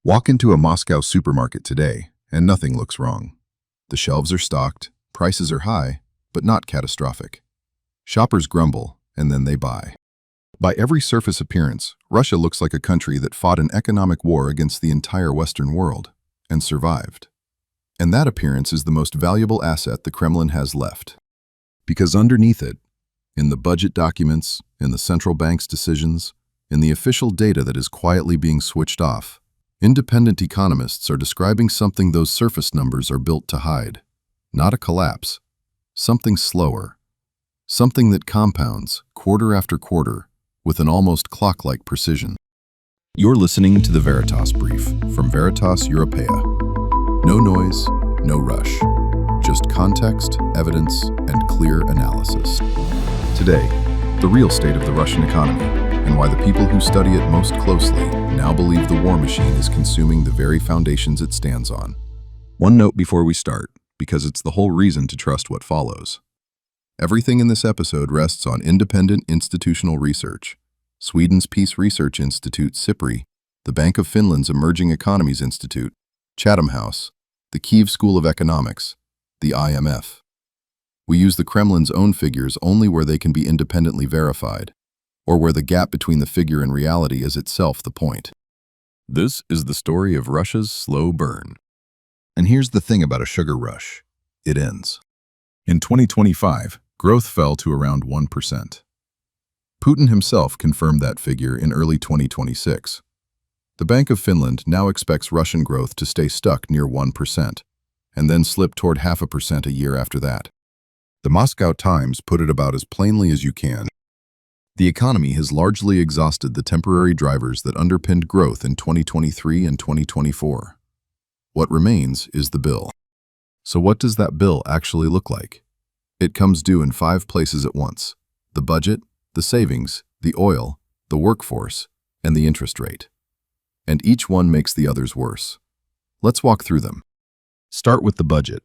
Walk into a Moscow supermarket today, and nothing looks wrong. The shelves are stocked, prices are high, but not catastrophic. Shoppers grumble, and then they buy. By every surface appearance, Russia looks like a country that fought an economic war against the entire Western world, and survived. And that appearance is the most valuable asset the Kremlin has left. Because underneath it, in the budget documents, in the central bank's decisions, in the official data that is quietly being switched off, independent economists are describing something those surface numbers are built to hide. Not a collapse, something slower, something that compounds quarter after quarter with an almost clock-like precision. You're listening to the Veritas Brief from Veritas Europea. No noise, no rush, just context, evidence, and clear analysis. Today, the real state of the Russian economy, and why the people who study it most closely now believe the war machine is consuming the very foundations it stands on. One note before we start, because it's the whole reason to trust what follows. Everything in this episode rests on independent institutional research. Sweden's Peace Research Institute, SIPRI, the Bank of Finland's Emerging Economies Institute, Chatham House, the Kyiv School of Economics, the IMF. We use the Kremlin's own figures only where they can be independently verified, or where the gap between the figure and reality is itself the point. This is the story of Russia's slow burn. And here's the thing about a sugar rush. It ends. In 2025, growth fell to around 1%. Putin himself confirmed that figure in early 2026. The Bank of Finland now expects Russian growth to stay stuck near 1%, and then slip toward 0.5% a year after that. The Moscow Times put it about as plainly as you can. The economy has largely exhausted the temporary drivers that underpinned growth in 2023 and 2024. What remains is the bill. So what does that bill actually look like? It comes due in 5 places at once: the budget, the savings, the oil, the workforce, and the interest rate. And each one makes the others worse. Let's walk through them. Start with the budget.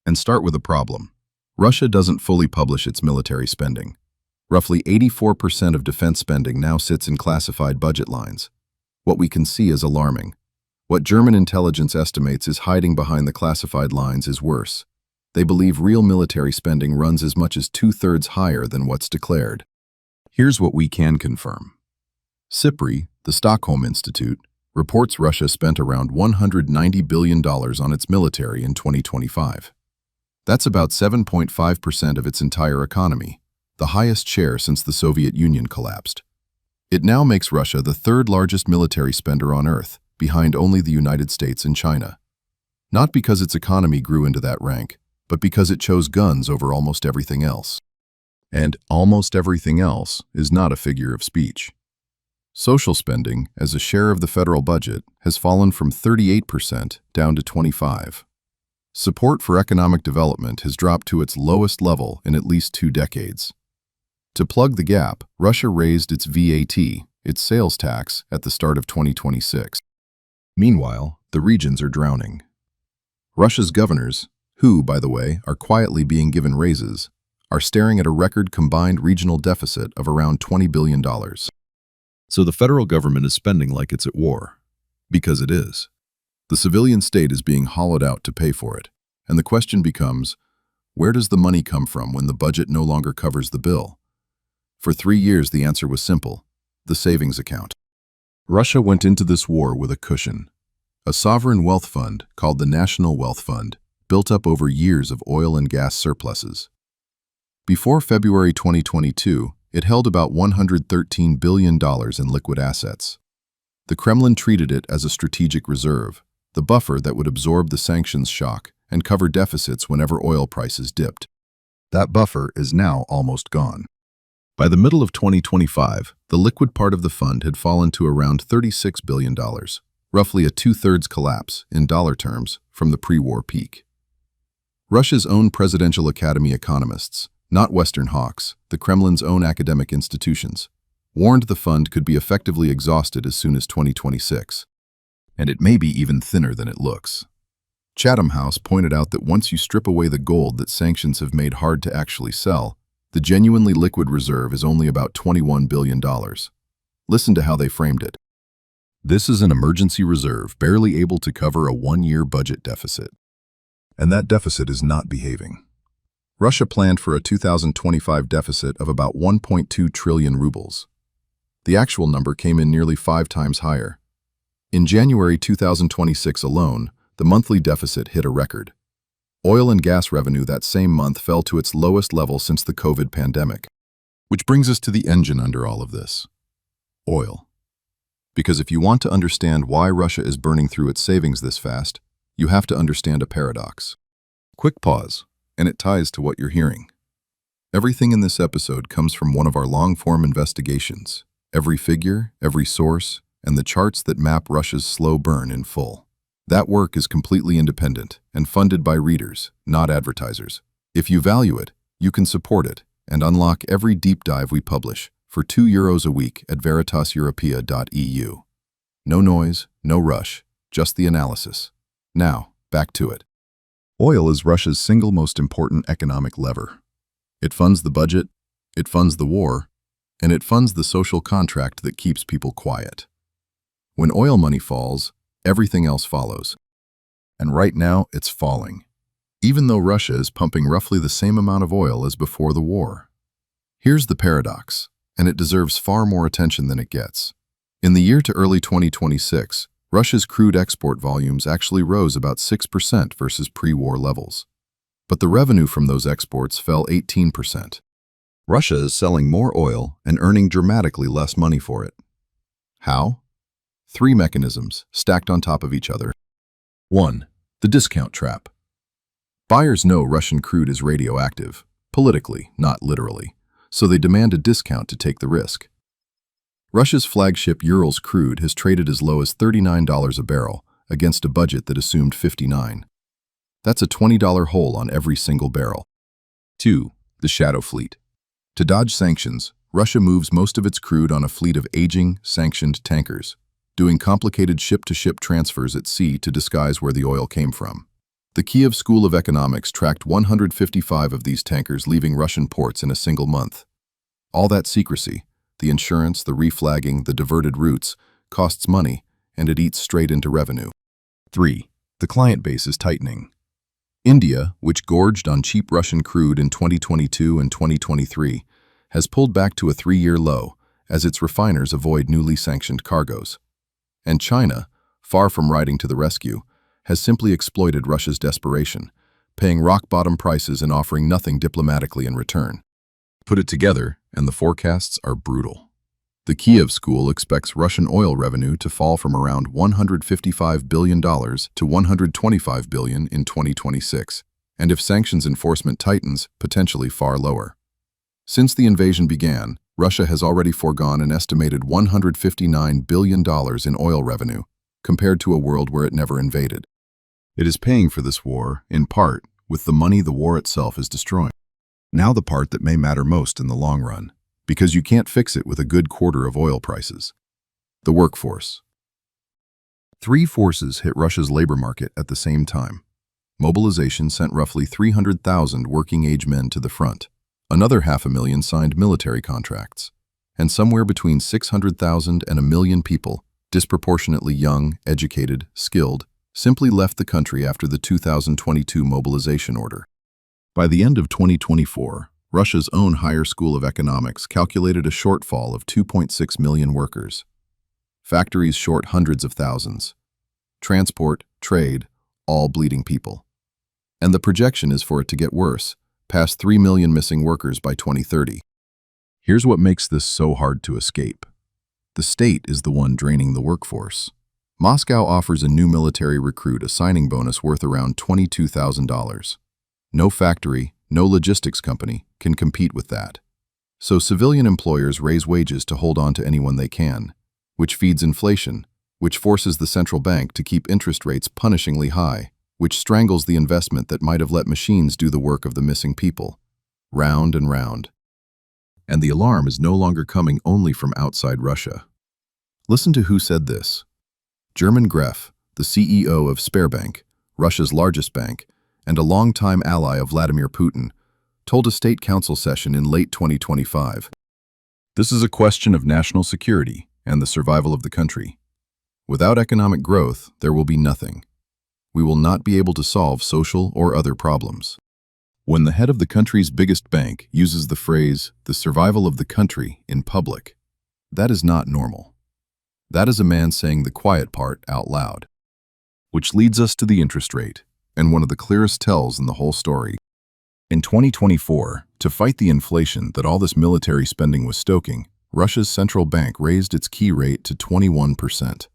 And start with a problem. Russia doesn't fully publish its military spending. Roughly 84% of defense spending now sits in classified budget lines. What we can see is alarming. What German intelligence estimates is hiding behind the classified lines is worse. They believe real military spending runs as much as 2/3 higher than what's declared. Here's what we can confirm. SIPRI, the Stockholm Institute, reports Russia spent around $190 billion on its military in 2025. That's about 7.5% of its entire economy, the highest share since the Soviet Union collapsed. It now makes Russia the 3rd largest military spender on Earth, behind only the United States and China. Not because its economy grew into that rank, but because it chose guns over almost everything else. And almost everything else is not a figure of speech. Social spending, as a share of the federal budget, has fallen from 38% down to 25%. Support for economic development has dropped to its lowest level in at least 2 decades. To plug the gap, Russia raised its VAT, its sales tax, at the start of 2026. Meanwhile, the regions are drowning. Russia's governors, who, by the way, are quietly being given raises, are staring at a record combined regional deficit of around $20 billion. So the federal government is spending like it's at war. Because it is. The civilian state is being hollowed out to pay for it. And the question becomes, where does the money come from when the budget no longer covers the bill? For 3 years, the answer was simple: the savings account. Russia went into this war with a cushion. A sovereign wealth fund, called the National Wealth Fund, built up over years of oil and gas surpluses. Before February 2022, it held about $113 billion in liquid assets. The Kremlin treated it as a strategic reserve, the buffer that would absorb the sanctions shock and cover deficits whenever oil prices dipped. That buffer is now almost gone. By the middle of 2025, the liquid part of the fund had fallen to around $36 billion, roughly a 2/3 collapse, in dollar terms, from the pre-war peak. Russia's own Presidential Academy economists, not Western hawks, the Kremlin's own academic institutions, warned the fund could be effectively exhausted as soon as 2026. And it may be even thinner than it looks. Chatham House pointed out that once you strip away the gold that sanctions have made hard to actually sell, the genuinely liquid reserve is only about $21 billion. Listen to how they framed it. This is an emergency reserve barely able to cover a one-year budget deficit. And that deficit is not behaving. Russia planned for a 2025 deficit of about 1.2 trillion rubles. The actual number came in nearly 5 times higher. In January 2026 alone, the monthly deficit hit a record. Oil and gas revenue that same month fell to its lowest level since the COVID pandemic. Which brings us to the engine under all of this: oil. Because if you want to understand why Russia is burning through its savings this fast, you have to understand a paradox. Quick pause, and it ties to what you're hearing. Everything in this episode comes from one of our long-form investigations. Every figure, every source, and the charts that map Russia's slow burn in full. That work is completely independent and funded by readers, not advertisers. If you value it, you can support it and unlock every deep dive we publish for €2 a week at veritaseuropea.eu. No noise, no rush, just the analysis. Now, back to it. Oil is Russia's single most important economic lever. It funds the budget, it funds the war, and it funds the social contract that keeps people quiet. When oil money falls, everything else follows. And right now, it's falling, even though Russia is pumping roughly the same amount of oil as before the war. Here's the paradox, and it deserves far more attention than it gets. In the year to early 2026, Russia's crude export volumes actually rose about 6% versus pre-war levels. But the revenue from those exports fell 18%. Russia is selling more oil and earning dramatically less money for it. How? 3 mechanisms stacked on top of each other. 1. The discount trap. Buyers know Russian crude is radioactive, politically, not literally, so they demand a discount to take the risk. Russia's flagship Urals crude has traded as low as $39 a barrel against a budget that assumed $59. That's a $20 hole on every single barrel. 2. The shadow fleet. To dodge sanctions, Russia moves most of its crude on a fleet of aging, sanctioned tankers, doing complicated ship-to-ship transfers at sea to disguise where the oil came from. The Kyiv School of Economics tracked 155 of these tankers leaving Russian ports in a single month. All that secrecy, the insurance, the reflagging, the diverted routes, costs money, and it eats straight into revenue. 3. The client base is tightening. India, which gorged on cheap Russian crude in 2022 and 2023, has pulled back to a 3-year low as its refiners avoid newly sanctioned cargoes. And China, far from riding to the rescue, has simply exploited Russia's desperation, paying rock-bottom prices and offering nothing diplomatically in return. Put it together, and the forecasts are brutal. The Kyiv School expects Russian oil revenue to fall from around $155 billion to $125 billion in 2026, and if sanctions enforcement tightens, potentially far lower. Since the invasion began, Russia has already foregone an estimated $159 billion in oil revenue, compared to a world where it never invaded. It is paying for this war, in part, with the money the war itself is destroying. Now the part that may matter most in the long run, because you can't fix it with a good quarter of oil prices. The workforce. 3 forces hit Russia's labor market at the same time. Mobilization sent roughly 300,000 working-age men to the front. Another 500,000 signed military contracts, and somewhere between 600,000 and 1 million people, disproportionately young, educated, skilled, simply left the country after the 2022 mobilization order. By the end of 2024, Russia's own Higher School of Economics calculated a shortfall of 2.6 million workers. Factories short hundreds of thousands. Transport, trade, all bleeding people. And the projection is for it to get worse, past 3 million missing workers by 2030. Here's what makes this so hard to escape. The state is the one draining the workforce. Moscow offers a new military recruit a signing bonus worth around $22,000. No factory, no logistics company can compete with that. So civilian employers raise wages to hold on to anyone they can, which feeds inflation, which forces the central bank to keep interest rates punishingly high, which strangles the investment that might have let machines do the work of the missing people. Round and round. And the alarm is no longer coming only from outside Russia. Listen to who said this. German Gref, the CEO of Sberbank, Russia's largest bank, and a longtime ally of Vladimir Putin, told a state council session in late 2025. This is a question of national security and the survival of the country. Without economic growth, there will be nothing. We will not be able to solve social or other problems. When the head of the country's biggest bank uses the phrase, "the survival of the country," in public, that is not normal. That is a man saying the quiet part out loud. Which leads us to the interest rate, and one of the clearest tells in the whole story. In 2024, to fight the inflation that all this military spending was stoking, Russia's central bank raised its key rate to 21%.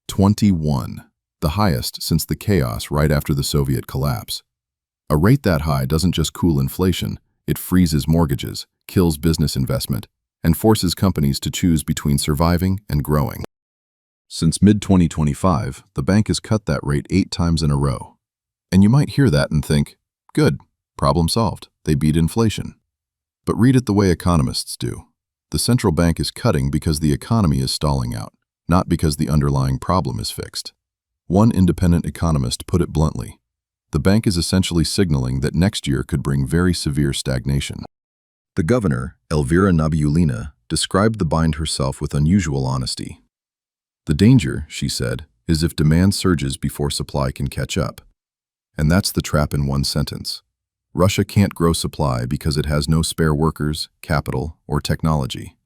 21, the highest since the chaos right after the Soviet collapse. A rate that high doesn't just cool inflation, it freezes mortgages, kills business investment, and forces companies to choose between surviving and growing. Since mid-2025, the bank has cut that rate 8 times in a row. And you might hear that and think, good, problem solved, they beat inflation. But read it the way economists do. The central bank is cutting because the economy is stalling out, not because the underlying problem is fixed. One independent economist put it bluntly. The bank is essentially signaling that next year could bring very severe stagnation. The governor, Elvira Nabiullina, described the bind herself with unusual honesty. The danger, she said, is if demand surges before supply can catch up. And that's the trap in one sentence. Russia can't grow supply because it has no spare workers, capital, or technology.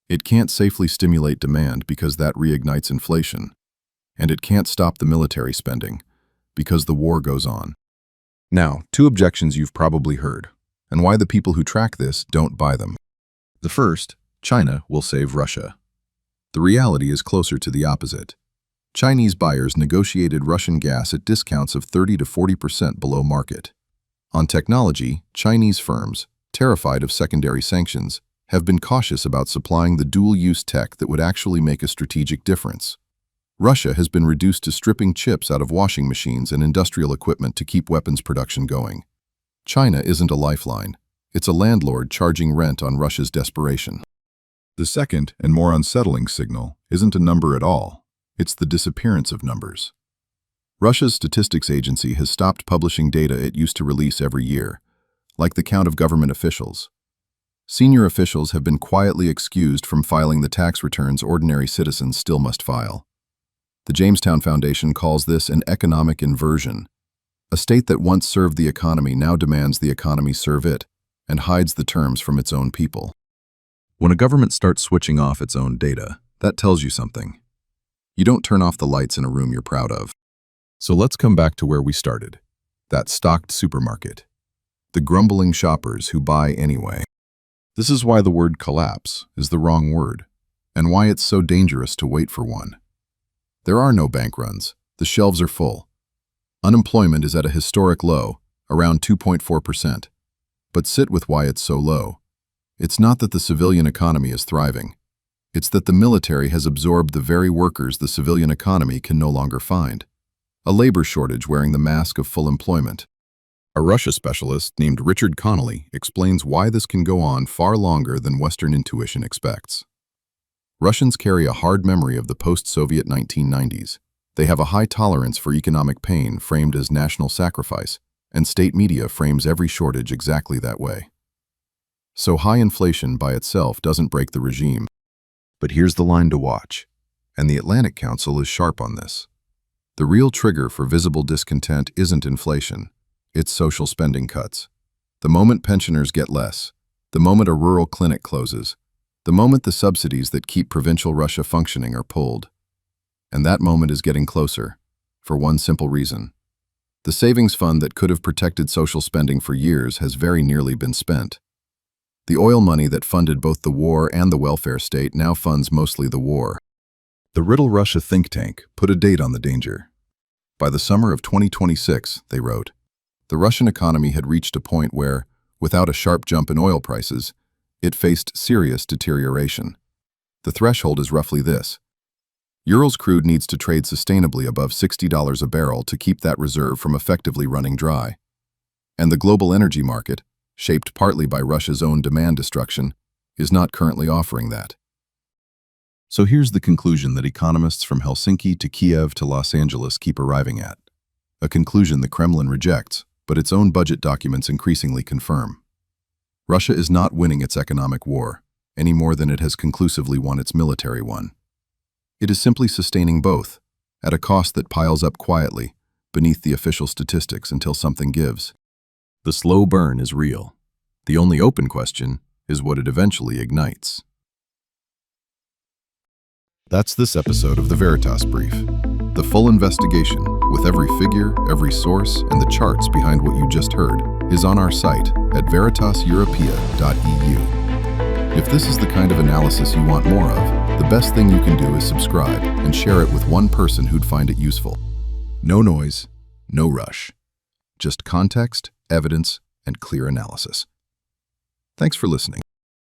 It can't safely stimulate demand because that reignites inflation. And it can't stop the military spending because the war goes on. Now, 2 objections you've probably heard, and why the people who track this don't buy them. The first, China will save Russia. The reality is closer to the opposite. Chinese buyers negotiated Russian gas at discounts of 30 to 40% below market. On technology, Chinese firms, terrified of secondary sanctions, have been cautious about supplying the dual-use tech that would actually make a strategic difference. Russia has been reduced to stripping chips out of washing machines and industrial equipment to keep weapons production going. China isn't a lifeline. It's a landlord charging rent on Russia's desperation. The second and more unsettling signal isn't a number at all. It's the disappearance of numbers. Russia's statistics agency has stopped publishing data it used to release every year, like the count of government officials. Senior officials have been quietly excused from filing the tax returns ordinary citizens still must file. The Jamestown Foundation calls this an economic inversion. A state that once served the economy now demands the economy serve it, and hides the terms from its own people. When a government starts switching off its own data, that tells you something. You don't turn off the lights in a room you're proud of. So let's come back to where we started. That stocked supermarket. The grumbling shoppers who buy anyway. This is why the word collapse is the wrong word, and why it's so dangerous to wait for one. There are no bank runs. The shelves are full. Unemployment is at a historic low, around 2.4%. But sit with why it's so low. It's not that the civilian economy is thriving. It's that the military has absorbed the very workers the civilian economy can no longer find. A labor shortage wearing the mask of full employment. A Russia specialist named Richard Connolly explains why this can go on far longer than Western intuition expects. Russians carry a hard memory of the post-Soviet 1990s. They have a high tolerance for economic pain framed as national sacrifice, and state media frames every shortage exactly that way. So high inflation by itself doesn't break the regime. But here's the line to watch, and the Atlantic Council is sharp on this. The real trigger for visible discontent isn't inflation, it's social spending cuts. The moment pensioners get less, the moment a rural clinic closes, the moment the subsidies that keep provincial Russia functioning are pulled. And that moment is getting closer, for one simple reason. The savings fund that could have protected social spending for years has very nearly been spent. The oil money that funded both the war and the welfare state now funds mostly the war. The Riddle Russia think tank put a date on the danger. By the summer of 2026, they wrote, the Russian economy had reached a point where, without a sharp jump in oil prices, it faced serious deterioration. The threshold is roughly this. Urals crude needs to trade sustainably above $60 a barrel to keep that reserve from effectively running dry. And the global energy market, shaped partly by Russia's own demand destruction, is not currently offering that. So here's the conclusion that economists from Helsinki to Kiev to Los Angeles keep arriving at. A conclusion the Kremlin rejects, but its own budget documents increasingly confirm. Russia is not winning its economic war, any more than it has conclusively won its military one. It is simply sustaining both, at a cost that piles up quietly, beneath the official statistics until something gives. The slow burn is real. The only open question is what it eventually ignites. That's this episode of the Veritas Brief. The full investigation, with every figure, every source, and the charts behind what you just heard, is on our site at veritaseuropea.eu. If this is the kind of analysis you want more of, the best thing you can do is subscribe and share it with one person who'd find it useful. No noise, no rush. Just context, evidence, and clear analysis. Thanks for listening.